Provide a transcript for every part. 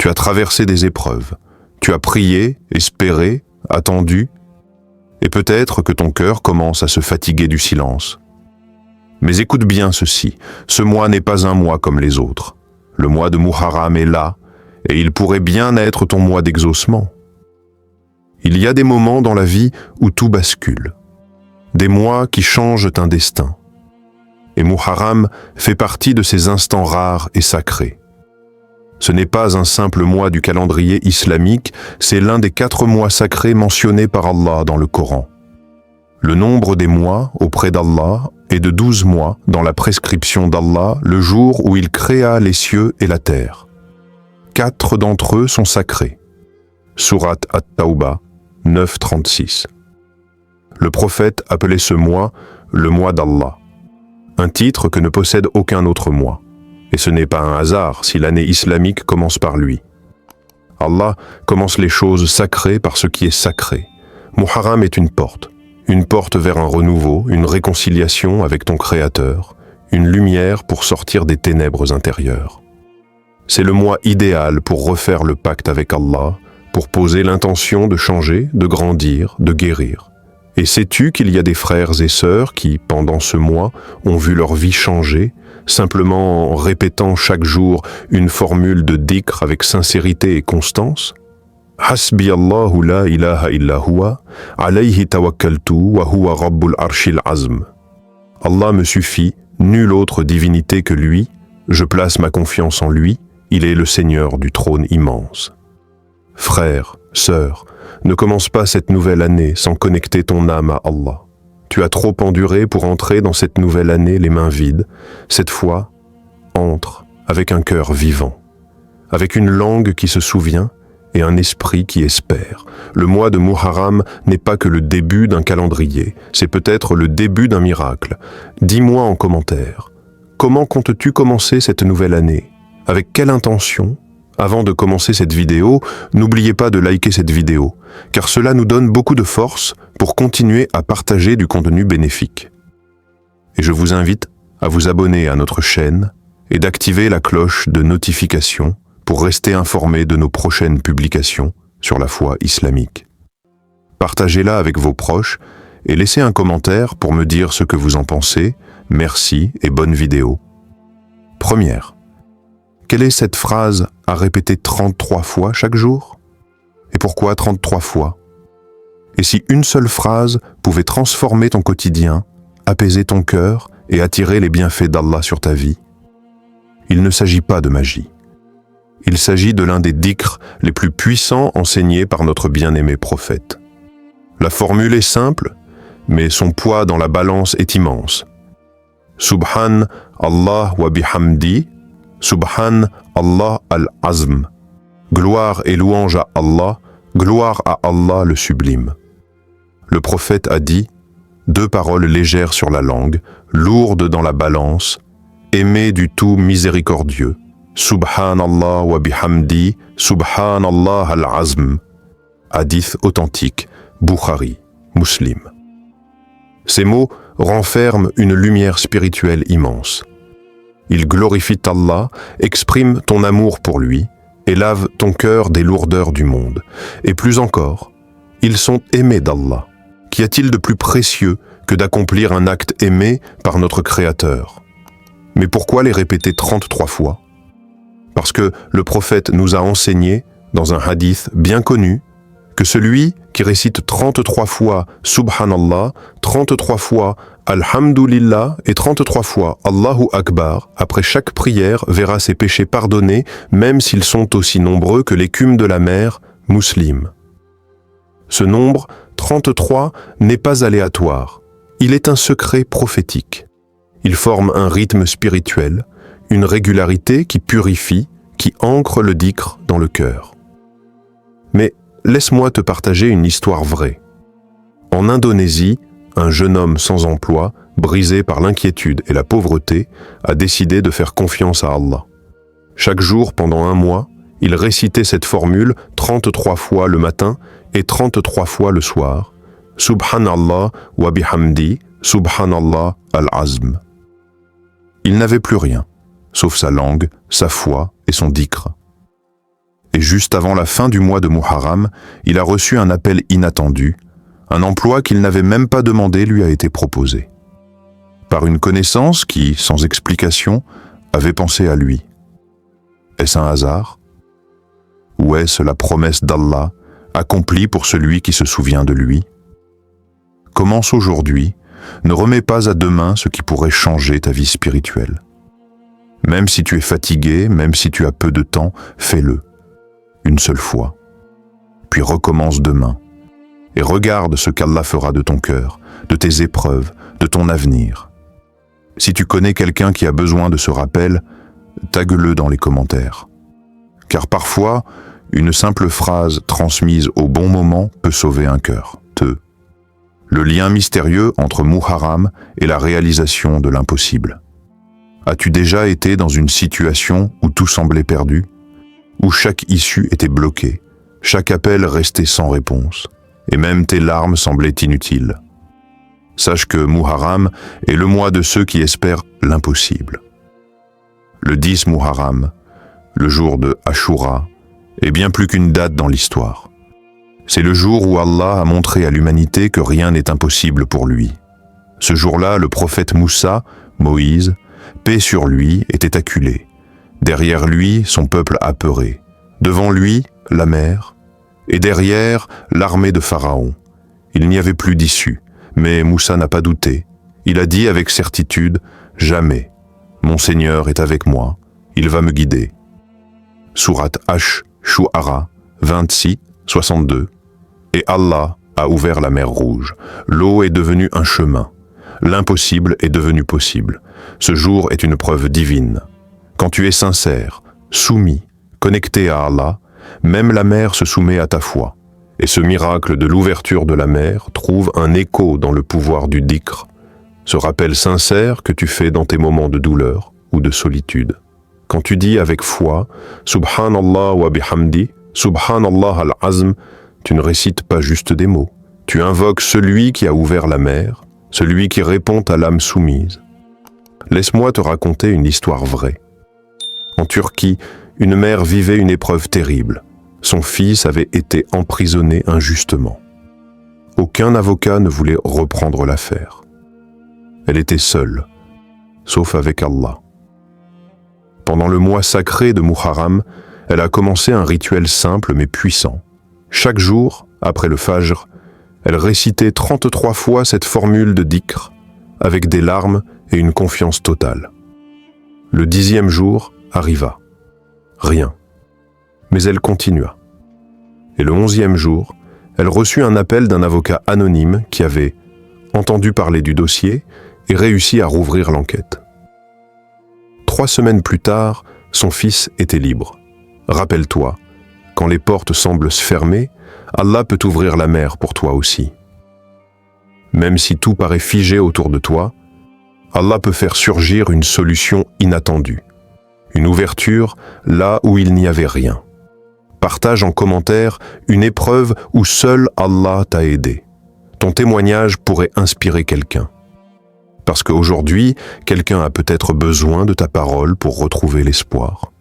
Tu as traversé des épreuves. Tu as prié, espéré, attendu, et peut-être que ton cœur commence à se fatiguer du silence. Mais écoute bien ceci, ce mois n'est pas un mois comme les autres. Le mois de Muharram est là, et il pourrait bien être ton mois d'exaucement. Il y a des moments dans la vie où tout bascule, des mois qui changent un destin. Et Muharram fait partie de ces instants rares et sacrés. Ce n'est pas un simple mois du calendrier islamique, c'est l'un des 4 mois sacrés mentionnés par Allah dans le Coran. Le nombre des mois auprès d'Allah est de 12 mois dans la prescription d'Allah le jour où il créa les cieux et la terre. 4 d'entre eux sont sacrés. Sourate At-Tawbah 9:36. Le prophète appelait ce mois le mois d'Allah, un titre que ne possède aucun autre mois. Et ce n'est pas un hasard si l'année islamique commence par lui. Allah commence les choses sacrées par ce qui est sacré. Muharram est une porte vers un renouveau, une réconciliation avec ton Créateur, une lumière pour sortir des ténèbres intérieures. C'est le mois idéal pour refaire le pacte avec Allah, pour poser l'intention de changer, de grandir, de guérir. Et sais-tu qu'il y a des frères et sœurs qui, pendant ce mois, ont vu leur vie changer, simplement en répétant chaque jour une formule de dhikr avec sincérité et constance? Hasbi Allahu la ilaha illa huwa, alayhi tawakkaltu wa huwa rabbul arshil azm. Allah me suffit, nulle autre divinité que lui, je place ma confiance en lui, il est le Seigneur du trône immense. Frère, sœur, ne commence pas cette nouvelle année sans connecter ton âme à Allah. Tu as trop enduré pour entrer dans cette nouvelle année les mains vides. Cette fois, entre avec un cœur vivant, avec une langue qui se souvient et un esprit qui espère. Le mois de Muharram n'est pas que le début d'un calendrier, c'est peut-être le début d'un miracle. Dis-moi en commentaire, comment comptes-tu commencer cette nouvelle année? Avec quelle intention? Avant de commencer cette vidéo, n'oubliez pas de liker cette vidéo, car cela nous donne beaucoup de force pour continuer à partager du contenu bénéfique. Et je vous invite à vous abonner à notre chaîne et d'activer la cloche de notification pour rester informé de nos prochaines publications sur la foi islamique. Partagez-la avec vos proches et laissez un commentaire pour me dire ce que vous en pensez. Merci et bonne vidéo. Première. Quelle est cette phrase à répéter 33 fois chaque jour? Et pourquoi 33 fois? Et si une seule phrase pouvait transformer ton quotidien, apaiser ton cœur et attirer les bienfaits d'Allah sur ta vie? Il ne s'agit pas de magie. Il s'agit de l'un des dhikrs les plus puissants enseignés par notre bien-aimé prophète. La formule est simple, mais son poids dans la balance est immense. Subhan Allah wa bihamdi, Subhan Allah al-Azm. Gloire et louange à Allah, gloire à Allah le sublime. Le prophète a dit, 2 paroles légères sur la langue, lourdes dans la balance, aimé du tout miséricordieux. Subhanallah wa bihamdi, Subhanallah al-Azm. Hadith authentique, Bukhari, Muslim. Ces mots renferment une lumière spirituelle immense. Ils glorifient Allah, expriment ton amour pour lui et lavent ton cœur des lourdeurs du monde. Et plus encore, ils sont aimés d'Allah. Qu'y a-t-il de plus précieux que d'accomplir un acte aimé par notre Créateur? Mais pourquoi les répéter 33 fois? Parce que le prophète nous a enseigné, dans un hadith bien connu, que celui qui récite 33 fois Subhanallah, 33 fois Alhamdulillah et 33 fois Allahu Akbar, après chaque prière, verra ses péchés pardonnés, même s'ils sont aussi nombreux que l'écume de la mer, Muslim. Ce nombre, 33, n'est pas aléatoire. Il est un secret prophétique. Il forme un rythme spirituel, une régularité qui purifie, qui ancre le dhikr dans le cœur. Mais laisse-moi te partager une histoire vraie. En Indonésie, un jeune homme sans emploi, brisé par l'inquiétude et la pauvreté, a décidé de faire confiance à Allah. Chaque jour, pendant 1 mois, il récitait cette formule 33 fois le matin et 33 fois le soir. Subhanallah wa bihamdi, Subhanallah al-Azm. Il n'avait plus rien, sauf sa langue, sa foi et son dhikr. Et juste avant la fin du mois de Muharram, il a reçu un appel inattendu. Un emploi qu'il n'avait même pas demandé lui a été proposé. Par une connaissance qui, sans explication, avait pensé à lui. Est-ce un hasard? Ou est-ce la promesse d'Allah accomplie pour celui qui se souvient de lui? Commence aujourd'hui, ne remets pas à demain ce qui pourrait changer ta vie spirituelle. Même si tu es fatigué, même si tu as peu de temps, fais-le, une seule fois. Puis recommence demain, et regarde ce qu'Allah fera de ton cœur, de tes épreuves, de ton avenir. Si tu connais quelqu'un qui a besoin de ce rappel, tague-le dans les commentaires. Car parfois, une simple phrase transmise au bon moment peut sauver un cœur. Le lien mystérieux entre Muharram et la réalisation de l'impossible. As-tu déjà été dans une situation où tout semblait perdu, où chaque issue était bloquée, chaque appel restait sans réponse, et même tes larmes semblaient inutiles? Sache que Muharram est le mois de ceux qui espèrent l'impossible. Le 10 Muharram, le jour de Ashura, est bien plus qu'une date dans l'histoire. C'est le jour où Allah a montré à l'humanité que rien n'est impossible pour lui. Ce jour-là, le prophète Moussa, Moïse, paix sur lui, était acculé. Derrière lui, son peuple apeuré. Devant lui, la mer. Et derrière, l'armée de Pharaon. Il n'y avait plus d'issue. Mais Moussa n'a pas douté. Il a dit avec certitude, « Jamais. Mon Seigneur est avec moi. Il va me guider. » Sourate Ash-Shu'ara, 26, 62. Et Allah a ouvert la mer Rouge. L'eau est devenue un chemin. L'impossible est devenu possible. Ce jour est une preuve divine. Quand tu es sincère, soumis, connecté à Allah, même la mer se soumet à ta foi. Et ce miracle de l'ouverture de la mer trouve un écho dans le pouvoir du dhikr, ce rappel sincère que tu fais dans tes moments de douleur ou de solitude. Quand tu dis avec foi « Subhanallah wa bihamdi, Subhanallah al-azm », tu ne récites pas juste des mots. Tu invoques celui qui a ouvert la mer, celui qui répond à l'âme soumise. Laisse-moi te raconter une histoire vraie. En Turquie, une mère vivait une épreuve terrible. Son fils avait été emprisonné injustement. Aucun avocat ne voulait reprendre l'affaire. Elle était seule, sauf avec Allah. Pendant le mois sacré de Muharram, elle a commencé un rituel simple mais puissant. Chaque jour, après le Fajr, elle récitait 33 fois cette formule de dhikr, avec des larmes et une confiance totale. Le 10e jour arriva. Rien. Mais elle continua. Et le 11e jour, elle reçut un appel d'un avocat anonyme qui avait entendu parler du dossier et réussi à rouvrir l'enquête. 3 semaines plus tard, son fils était libre. Rappelle-toi, quand les portes semblent se fermer, Allah peut ouvrir la mer pour toi aussi. Même si tout paraît figé autour de toi, Allah peut faire surgir une solution inattendue, une ouverture là où il n'y avait rien. Partage en commentaire une épreuve où seul Allah t'a aidé. Ton témoignage pourrait inspirer quelqu'un. Parce qu'aujourd'hui, quelqu'un a peut-être besoin de ta parole pour retrouver l'espoir.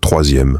3e,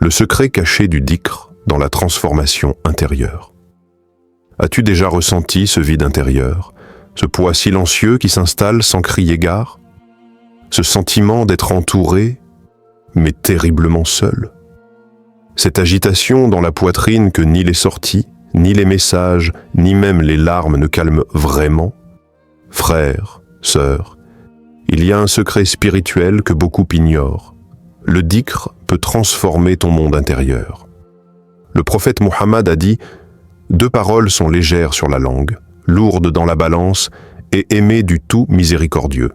le secret caché du dhikr dans la transformation intérieure. As-tu déjà ressenti ce vide intérieur, ce poids silencieux qui s'installe sans crier gare? Ce sentiment d'être entouré, mais terriblement seul? Cette agitation dans la poitrine que ni les sorties, ni les messages, ni même les larmes ne calment vraiment? Frères, sœurs, il y a un secret spirituel que beaucoup ignorent. Le dhikr peut transformer ton monde intérieur. Le prophète Muhammad a dit « 2 paroles sont légères sur la langue, lourdes dans la balance et aimées du tout miséricordieux.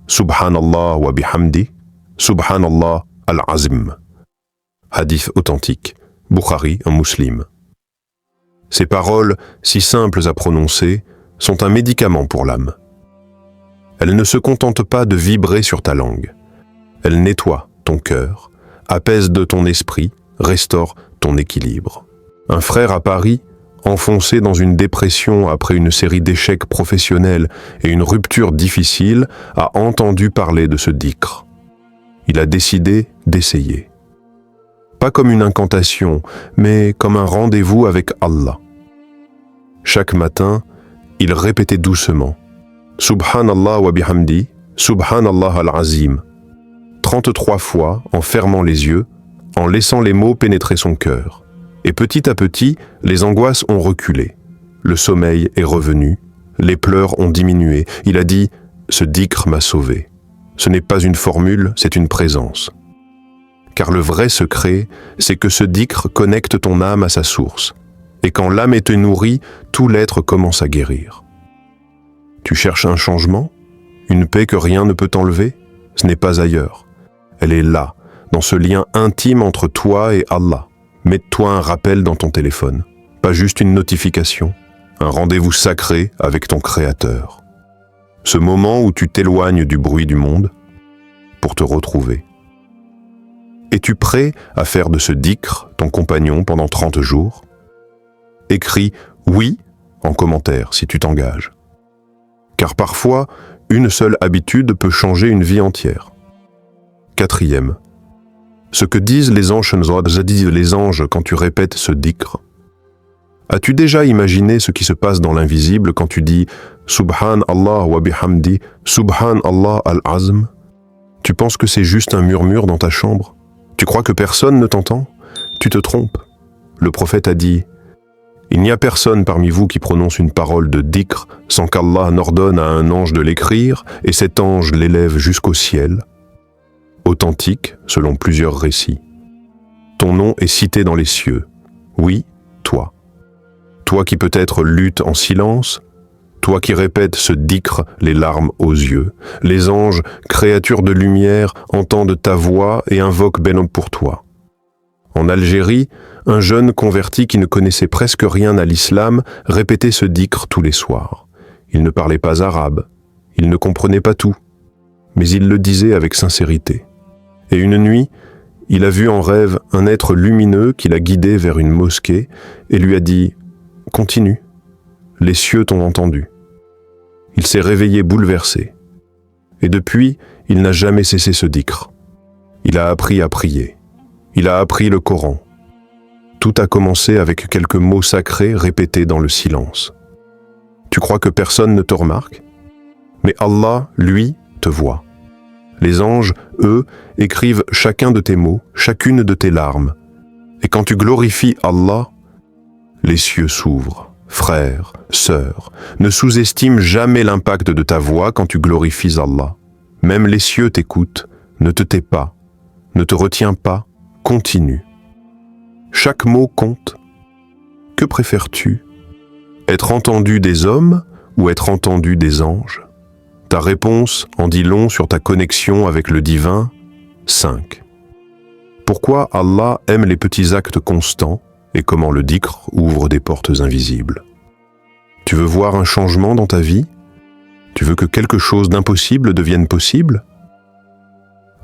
Subhanallah wa bihamdi, Subhanallah al-azim. » Hadith authentique, Bukhari, un musulman. Ces paroles, si simples à prononcer, sont un médicament pour l'âme. Elles ne se contentent pas de vibrer sur ta langue. Elles nettoient ton cœur, apaisent de ton esprit, restaurent ton équilibre. Un frère à Paris, enfoncé dans une dépression après une série d'échecs professionnels et une rupture difficile, a entendu parler de ce dhikr. Il a décidé d'essayer. pas comme une incantation, mais comme un rendez-vous avec Allah. Chaque matin, il répétait doucement « Subhanallah wa bihamdi, Subhanallah al-Azim » 33 fois en fermant les yeux, en laissant les mots pénétrer son cœur. Et petit à petit, les angoisses ont reculé. Le sommeil est revenu, les pleurs ont diminué. Il a dit « Ce dhikr m'a sauvé ». Ce n'est pas une formule, c'est une présence. Car le vrai secret, c'est que ce dhikr connecte ton âme à sa source. Et quand l'âme est nourrie, tout l'être commence à guérir. Tu cherches un changement? Une paix que rien ne peut t'enlever? Ce n'est pas ailleurs. Elle est là, dans ce lien intime entre toi et Allah. Mets-toi un rappel dans ton téléphone. Pas juste une notification. Un rendez-vous sacré avec ton Créateur. Ce moment où tu t'éloignes du bruit du monde pour te retrouver. Es-tu prêt à faire de ce dhikr ton compagnon pendant 30 jours? Écris « oui » en commentaire si tu t'engages. Car parfois, une seule habitude peut changer une vie entière. 4e. Ce que disent les anges quand tu répètes ce dhikr. As-tu déjà imaginé ce qui se passe dans l'invisible quand tu dis « Subhanallah wa bihamdi, Subhanallah al-Azm » Tu penses que c'est juste un murmure dans ta chambre? Tu crois que personne ne t'entend? Tu te trompes. Le prophète a dit « Il n'y a personne parmi vous qui prononce une parole de dhikr sans qu'Allah n'ordonne à un ange de l'écrire et cet ange l'élève jusqu'au ciel. » Authentique selon plusieurs récits. Ton nom est cité dans les cieux. Oui, toi. Toi qui peut-être luttes en silence, toi qui répètes ce dhikr les larmes aux yeux. Les anges, créatures de lumière, entendent ta voix et invoquent Ben pour toi. En Algérie, un jeune converti qui ne connaissait presque rien à l'islam répétait ce dhikr tous les soirs. Il ne parlait pas arabe, il ne comprenait pas tout, mais il le disait avec sincérité. Et une nuit, il a vu en rêve un être lumineux qui l'a guidé vers une mosquée et lui a dit « Continue, les cieux t'ont entendu ». Il s'est réveillé bouleversé. Et depuis, il n'a jamais cessé ce dhikr. Il a appris à prier. Il a appris le Coran. Tout a commencé avec quelques mots sacrés répétés dans le silence. Tu crois que personne ne te remarque? Mais Allah, lui, te voit. Les anges, eux, écrivent chacun de tes mots, chacune de tes larmes. Et quand tu glorifies Allah, les cieux s'ouvrent. Frère, sœur, ne sous-estime jamais l'impact de ta voix quand tu glorifies Allah. Même les cieux t'écoutent, ne te tais pas, ne te retiens pas, continue. Chaque mot compte. Que préfères-tu? Être entendu des hommes ou être entendu des anges? Ta réponse en dit long sur ta connexion avec le divin. 5. Pourquoi Allah aime les petits actes constants et comment le dhikr ouvre des portes invisibles? Tu veux voir un changement dans ta vie? Tu veux que quelque chose d'impossible devienne possible?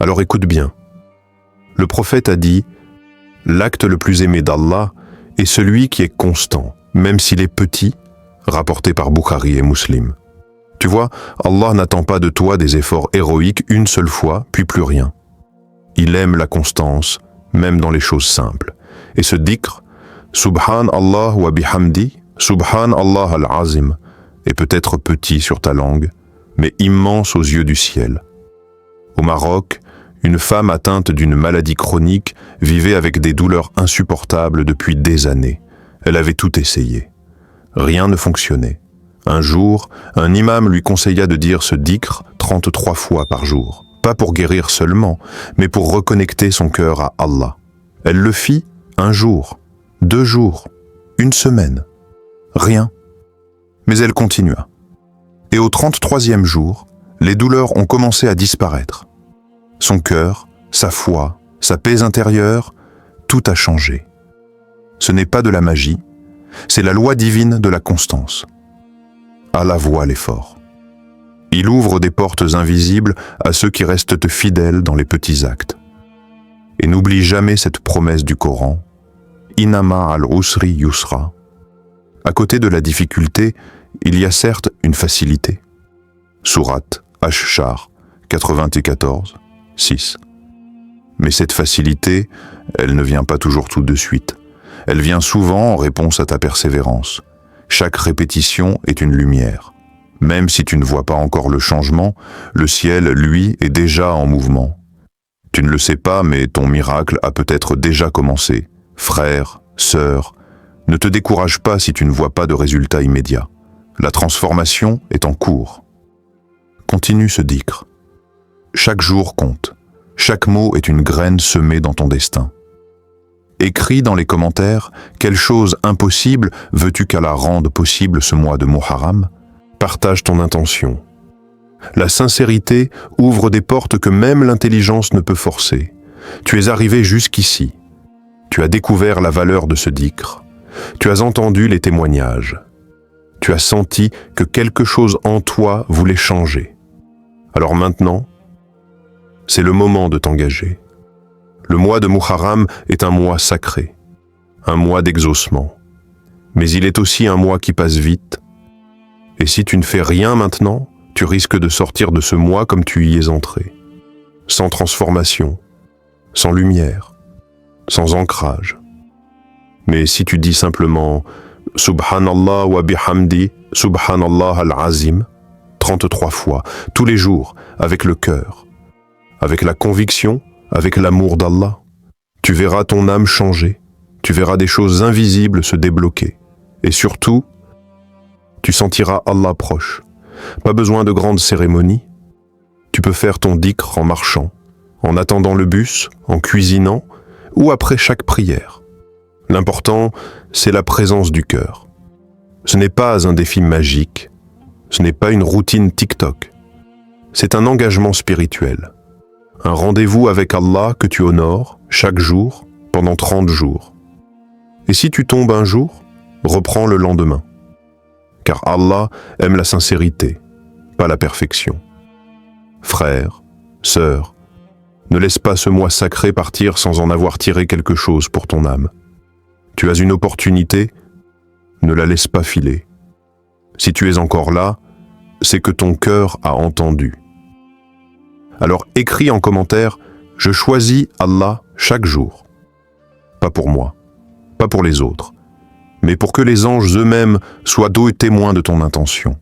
Alors écoute bien. Le prophète a dit « L'acte le plus aimé d'Allah est celui qui est constant, même s'il est petit », rapporté par Bukhari et Muslim. Tu vois, Allah n'attend pas de toi des efforts héroïques une seule fois, puis plus rien. Il aime la constance, même dans les choses simples. Et ce dhikr, Subhanallah wa bihamdi, Subhanallah al-Azim, est peut-être petit sur ta langue, mais immense aux yeux du ciel. Au Maroc, une femme atteinte d'une maladie chronique vivait avec des douleurs insupportables depuis des années. Elle avait tout essayé. Rien ne fonctionnait. Un jour, un imam lui conseilla de dire ce dhikr 33 fois par jour. Pas pour guérir seulement, mais pour reconnecter son cœur à Allah. Elle le fit 1 jour, 2 jours, 1 semaine. Rien. Mais elle continua. Et au 33e jour, les douleurs ont commencé à disparaître. Son cœur, sa foi, sa paix intérieure, tout a changé. Ce n'est pas de la magie, c'est la loi divine de la constance. Allah voit l'effort. Il ouvre des portes invisibles à ceux qui restent fidèles dans les petits actes. Et n'oublie jamais cette promesse du Coran, « Inama al-usri yusra ». À côté de la difficulté, il y a certes une facilité. Sourate Ash-Shar 94, 6. Mais cette facilité, elle ne vient pas toujours tout de suite. Elle vient souvent en réponse à ta persévérance. Chaque répétition est une lumière. Même si tu ne vois pas encore le changement, le ciel, lui, est déjà en mouvement. Tu ne le sais pas, mais ton miracle a peut-être déjà commencé. Frère, sœur, ne te décourage pas si tu ne vois pas de résultat immédiat. La transformation est en cours. Continue ce dhikr. Chaque jour compte. Chaque mot est une graine semée dans ton destin. Écris dans les commentaires quelle chose impossible veux-tu qu'Allah rende possible ce mois de Muharram. Partage ton intention. La sincérité ouvre des portes que même l'intelligence ne peut forcer. Tu es arrivé jusqu'ici. Tu as découvert la valeur de ce dhikr. Tu as entendu les témoignages. Tu as senti que quelque chose en toi voulait changer. Alors maintenant, c'est le moment de t'engager. Le mois de Muharram est un mois sacré, un mois d'exaucement. Mais il est aussi un mois qui passe vite. Et si tu ne fais rien maintenant, tu risques de sortir de ce mois comme tu y es entré. Sans transformation, sans lumière, sans ancrage. Mais si tu dis simplement « Subhanallah wa bihamdi, Subhanallah al-Azim » 33 fois, tous les jours, avec le cœur, avec la conviction, avec l'amour d'Allah, tu verras ton âme changer, tu verras des choses invisibles se débloquer. Et surtout, tu sentiras Allah proche. Pas besoin de grandes cérémonies. Tu peux faire ton dhikr en marchant, en attendant le bus, en cuisinant ou après chaque prière. L'important, c'est la présence du cœur. Ce n'est pas un défi magique, ce n'est pas une routine TikTok. C'est un engagement spirituel. Un rendez-vous avec Allah que tu honores chaque jour pendant 30 jours. Et si tu tombes un jour, reprends le lendemain. Car Allah aime la sincérité, pas la perfection. Frère, sœur, ne laisse pas ce mois sacré partir sans en avoir tiré quelque chose pour ton âme. Tu as une opportunité, ne la laisse pas filer. Si tu es encore là, c'est que ton cœur a entendu. Alors écris en commentaire « Je choisis Allah chaque jour ». Pas pour moi, pas pour les autres, mais pour que les anges eux-mêmes soient d'eux témoins de ton intention.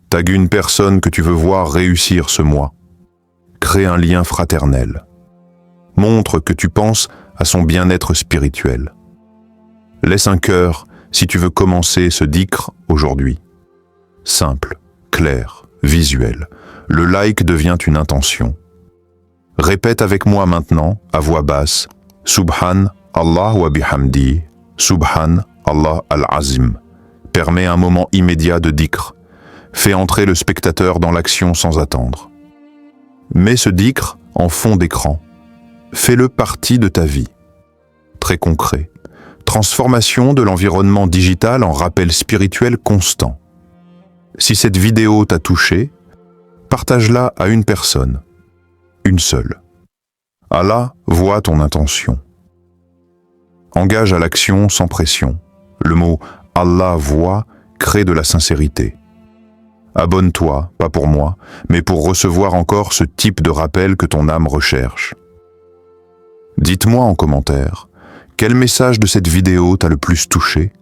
Tague une personne que tu veux voir réussir ce mois. Crée un lien fraternel. Montre que tu penses à son bien-être spirituel. Laisse un cœur si tu veux commencer ce dhikr aujourd'hui. Simple, clair, visuel. Le like devient une intention. Répète avec moi maintenant, à voix basse, « Subhan Allah wa bihamdi, Subhan Allah al-Azim ». Permets un moment immédiat de dhikr. Fais entrer le spectateur dans l'action sans attendre. Mets ce dhikr en fond d'écran. Fais-le partie de ta vie. Très concret. Transformation de l'environnement digital en rappel spirituel constant. Si cette vidéo t'a touché, partage-la à une personne, une seule. Allah voit ton intention. Engage à l'action sans pression. Le mot « Allah voit » crée de la sincérité. Abonne-toi, pas pour moi, mais pour recevoir encore ce type de rappel que ton âme recherche. Dites-moi en commentaire, quel message de cette vidéo t'a le plus touché?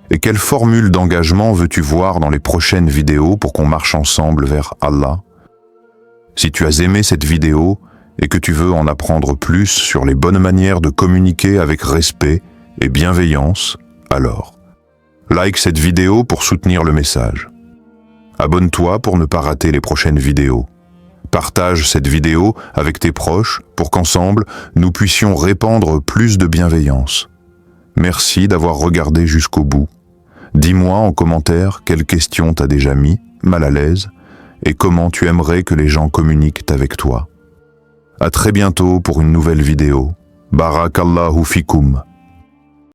Et quelle formule d'engagement veux-tu voir dans les prochaines vidéos pour qu'on marche ensemble vers Allah? Si tu as aimé cette vidéo et que tu veux en apprendre plus sur les bonnes manières de communiquer avec respect et bienveillance, alors like cette vidéo pour soutenir le message. Abonne-toi pour ne pas rater les prochaines vidéos. Partage cette vidéo avec tes proches pour qu'ensemble, nous puissions répandre plus de bienveillance. Merci d'avoir regardé jusqu'au bout. Dis-moi en commentaire quelles questions t'as déjà mis, mal à l'aise, et comment tu aimerais que les gens communiquent avec toi. À très bientôt pour une nouvelle vidéo. Barakallahu fikoum.